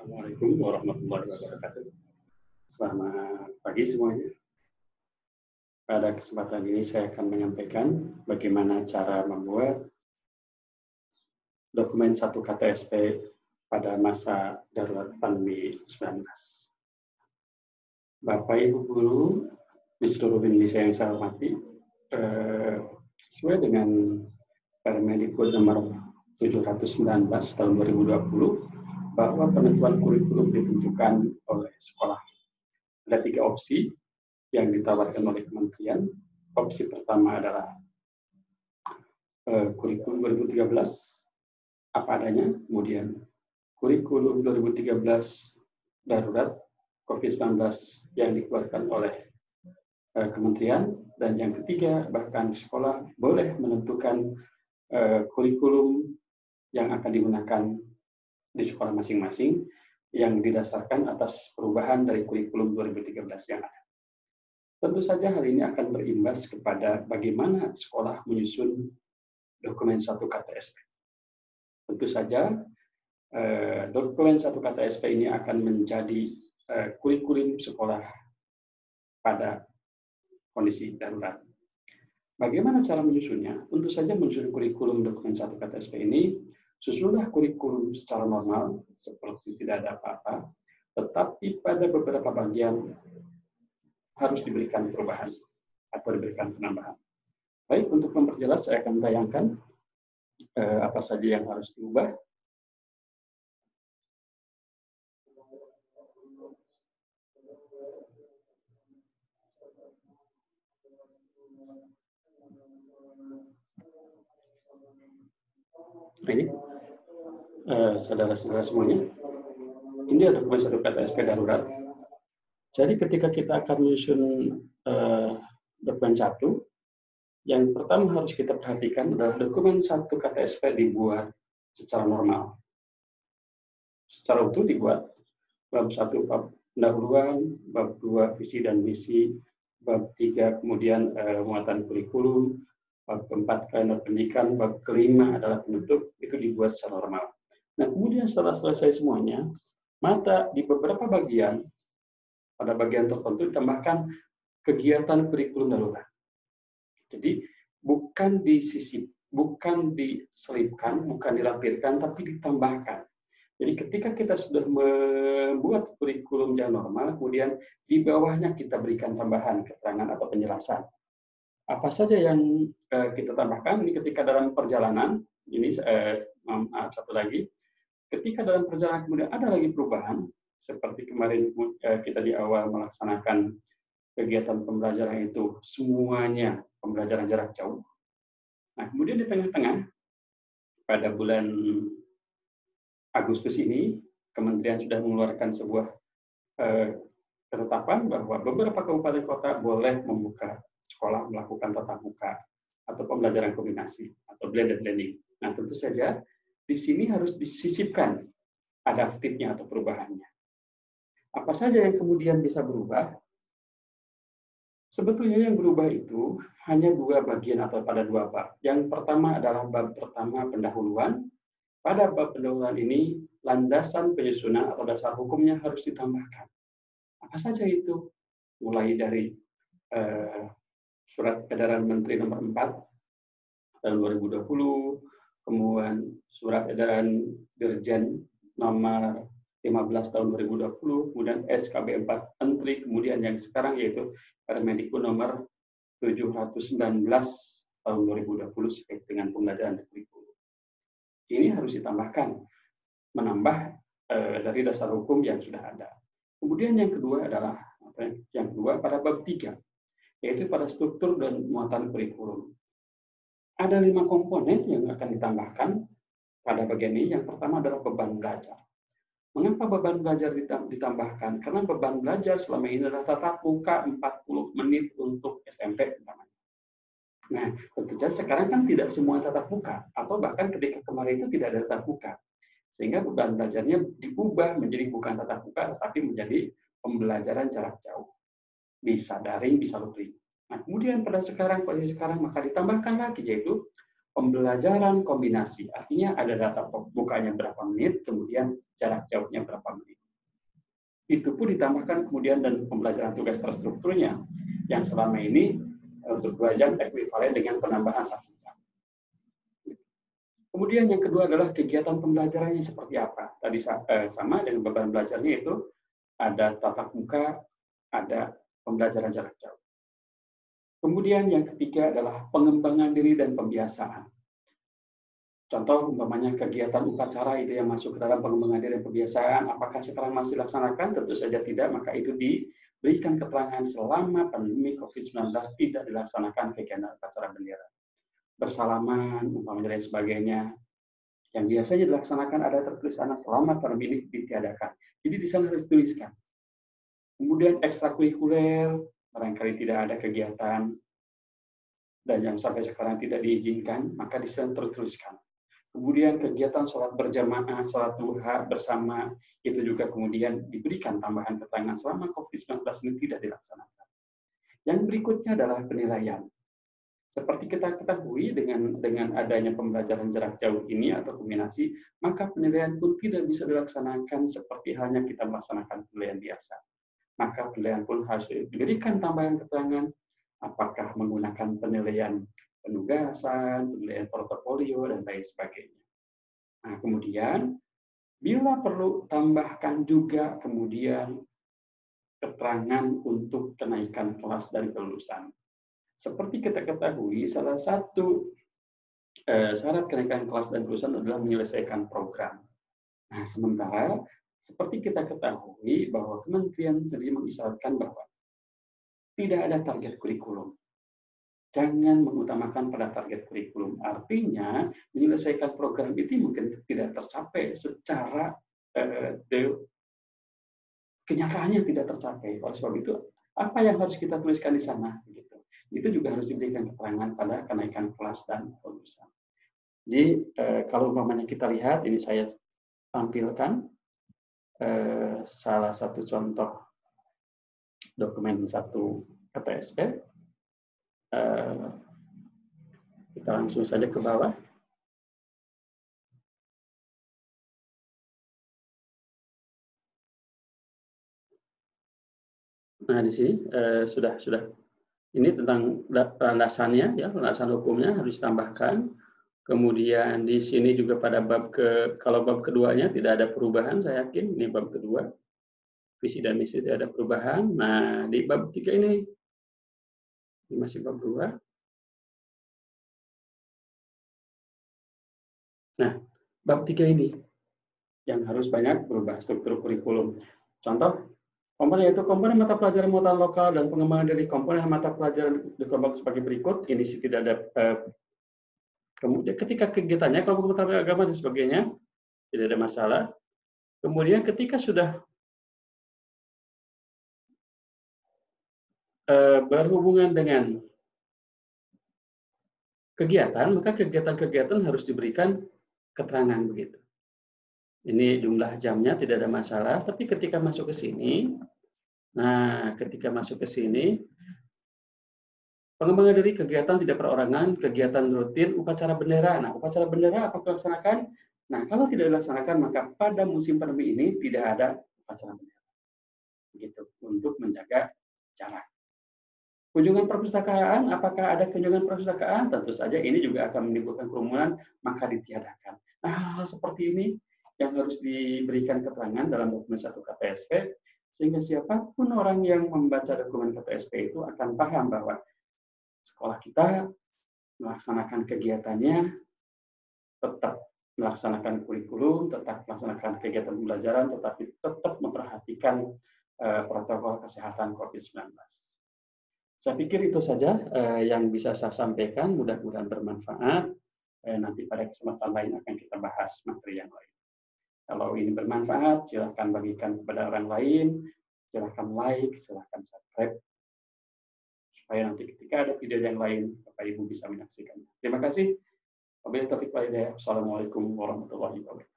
Assalamualaikum warahmatullahi wabarakatuh. Selamat pagi semuanya. Pada kesempatan ini saya akan menyampaikan bagaimana cara membuat dokumen 1 KTSP pada masa darurat pandemi 19. Bapak Ibu Guru di seluruh Indonesia yang saya hormati, sesuai dengan Permendikbud nomor 719 tahun 2020 bahwa penentuan kurikulum ditentukan oleh sekolah. Ada 3 opsi yang ditawarkan oleh kementerian. Opsi pertama adalah kurikulum 2013 apa adanya, kemudian kurikulum 2013 darurat COVID-19 yang dikeluarkan oleh kementerian, dan yang ketiga bahkan sekolah boleh menentukan kurikulum yang akan digunakan di sekolah masing-masing yang didasarkan atas perubahan dari kurikulum 2013 yang ada. Tentu saja hal ini akan berimbas kepada bagaimana sekolah menyusun dokumen 1 KTSP. Tentu saja dokumen 1 KTSP ini akan menjadi kurikulum sekolah pada kondisi darurat. Bagaimana cara menyusunnya? Tentu saja menyusun kurikulum dokumen 1 KTSP ini, susunlah kurikulum secara normal, seperti tidak ada apa-apa, tetapi pada beberapa bagian harus diberikan perubahan atau diberikan penambahan. Baik, untuk memperjelas saya akan tayangkan apa saja yang harus diubah. Ini saudara-saudara semuanya, ini adalah dokumen 1 KTSP darurat. Jadi ketika kita akan menyusun dokumen 1, yang pertama harus kita perhatikan adalah dokumen 1 KTSP dibuat secara normal. Secara utuh dibuat, bab 1 bab pendahuluan, bab 2 visi dan misi, bab 3 kemudian muatan kurikulum, bab keempat kalender pendidikan, bab kelima adalah penutup, itu dibuat secara normal. Nah, kemudian setelah selesai semuanya, maka di beberapa bagian, pada bagian tertentu ditambahkan kegiatan kurikulum darurat. Jadi bukan bukan diselipkan, bukan dilampirkan, tapi ditambahkan. Jadi ketika kita sudah membuat kurikulum yang normal, kemudian di bawahnya kita berikan tambahan keterangan atau penjelasan. Apa saja yang kita tambahkan ini ketika dalam perjalanan, ini satu lagi, ketika dalam perjalanan kemudian ada lagi perubahan, seperti kemarin kita di awal melaksanakan kegiatan pembelajaran itu semuanya pembelajaran jarak jauh. Nah, kemudian di tengah-tengah, pada bulan Agustus ini, kementerian sudah mengeluarkan sebuah ketetapan bahwa beberapa kabupaten kota boleh membuka sekolah melakukan tatap muka atau pembelajaran kombinasi atau blended learning. Nah, tentu saja di sini harus disisipkan adaptifnya atau perubahannya. Apa saja yang kemudian bisa berubah? Sebetulnya yang berubah itu hanya 2 bagian atau pada 2 bab. Yang pertama adalah bab pertama pendahuluan. Pada bab pendahuluan ini, landasan penyusunan atau dasar hukumnya harus ditambahkan. Apa saja itu? Mulai dari Surat Edaran Menteri Nomor 4 tahun 2020, kemudian Surat Edaran Dirjen Nomor 15 tahun 2020, kemudian SKB 4 Menteri, kemudian yang sekarang yaitu Permendikbud Nomor 719 tahun 2020 terkait dengan pembelajaran kurikulum. Ini harus ditambahkan, menambah dari dasar hukum yang sudah ada. Kemudian yang kedua adalah pada bab 3, yaitu pada struktur dan muatan kurikulum. Ada 5 komponen yang akan ditambahkan pada bagian ini. Yang pertama adalah beban belajar. Mengapa beban belajar ditambahkan? Karena beban belajar selama ini adalah tatap muka 40 menit untuk SMP. Nah, tentu saja sekarang kan tidak semua tatap muka, atau bahkan ketika kemarin itu tidak ada tatap muka. Sehingga beban belajarnya diubah menjadi bukan tatap muka, tetapi menjadi pembelajaran jarak jauh. Bisa daring, bisa luring. Nah, kemudian pada posisi sekarang maka ditambahkan lagi, yaitu pembelajaran kombinasi. Artinya ada data bukanya berapa menit, kemudian jarak jauhnya berapa menit. Itu pun ditambahkan kemudian dan pembelajaran tugas terstrukturnya, yang selama ini untuk 2 jam ekuivalen dengan penambahan 1 jam. Kemudian yang kedua adalah kegiatan pembelajarannya seperti apa. Tadi sama dengan beban belajarnya itu ada tatap muka, ada pembelajaran jarak jauh. Kemudian yang ketiga adalah pengembangan diri dan pembiasaan. Contoh umpamanya kegiatan upacara itu yang masuk ke dalam pengembangan diri dan pembiasaan, apakah sekarang masih dilaksanakan? Tentu saja tidak, maka itu diberikan keterangan selama pandemi COVID-19 tidak dilaksanakan kegiatan upacara bendera. Bersalaman, umpamanya dan sebagainya, yang biasanya dilaksanakan ada tertulis sana selama pandemi ini ditiadakan. Jadi di sana harus dituliskan. Kemudian ekstrakurikuler, barangkali tidak ada kegiatan dan yang sampai sekarang tidak diizinkan, maka di sana tertuliskan. Kemudian kegiatan sholat berjamaah, sholat duha bersama, itu juga kemudian diberikan tambahan keterangan selama COVID-19 ini tidak dilaksanakan. Yang berikutnya adalah penilaian. Seperti kita ketahui dengan adanya pembelajaran jarak jauh ini atau kombinasi, maka penilaian pun tidak bisa dilaksanakan seperti halnya kita melaksanakan penilaian biasa. Maka penilaian pun harus diberikan tambahan keterangan, apakah menggunakan penilaian penugasan, penilaian portofolio, dan lain sebagainya. Nah, kemudian, bila perlu tambahkan juga kemudian keterangan untuk kenaikan kelas dan kelulusan. Seperti kita ketahui, salah satu syarat kenaikan kelas dan kelulusan adalah menyelesaikan program. Nah, sementara seperti kita ketahui bahwa Kementerian sendiri mengisyaratkan bahwa tidak ada target kurikulum. Jangan mengutamakan pada target kurikulum. Artinya, menyelesaikan program itu mungkin tidak tercapai secara kenyataannya tidak tercapai. Oleh sebab itu, apa yang harus kita tuliskan di sana? Itu juga harus diberikan keterangan pada kenaikan kelas dan kelulusan. Jadi, kalau umpamanya kita lihat, ini saya tampilkan salah satu contoh dokumen 1 KTSP. Kita langsung saja ke bawah. Nah, di sini sudah ini tentang landasannya, ya, landasan hukumnya harus ditambahkan. Kemudian di sini juga pada kalau bab keduanya tidak ada perubahan, saya yakin ini bab kedua. Visi dan misi tidak ada perubahan. Nah, di bab 3 ini masih bab 2. Nah, bab 3 ini yang harus banyak berubah struktur kurikulum. Contoh, komponen yaitu komponen mata pelajaran muatan lokal dan pengembangan dari komponen mata pelajaran dikelompokkan sebagai berikut. Ini sih tidak ada. Kemudian ketika kegiatannya, kelompok mata agama dan sebagainya, tidak ada masalah. Kemudian ketika sudah berhubungan dengan kegiatan, maka kegiatan-kegiatan harus diberikan keterangan begitu. Ini jumlah jamnya tidak ada masalah, tapi ketika masuk ke sini, pengembangan dari kegiatan tidak perorangan, kegiatan rutin, upacara bendera. Nah, upacara bendera apa dilaksanakan? Nah, kalau tidak dilaksanakan, maka pada musim pandemi ini tidak ada upacara bendera. Begitu, untuk menjaga jarak. Kunjungan perpustakaan, apakah ada kunjungan perpustakaan? Tentu saja ini juga akan menimbulkan kerumunan, maka ditiadakan. Nah, hal seperti ini yang harus diberikan keterangan dalam dokumen 1 KTSP, sehingga siapapun orang yang membaca dokumen KTSP itu akan paham bahwa sekolah kita melaksanakan kegiatannya, tetap melaksanakan kurikulum, tetap melaksanakan kegiatan pembelajaran, tetapi tetap memperhatikan protokol kesehatan COVID-19. Saya pikir itu saja yang bisa saya sampaikan, mudah-mudahan bermanfaat. Nanti pada kesempatan lain akan kita bahas materi yang lain. Kalau ini bermanfaat, silakan bagikan kepada orang lain, silakan like, silakan subscribe, supaya nanti ketika ada video yang lain, Bapak Ibu bisa menyaksikannya. Terima kasih. Wabillahi taufiq wal hidayah. Assalamualaikum warahmatullahi wabarakatuh.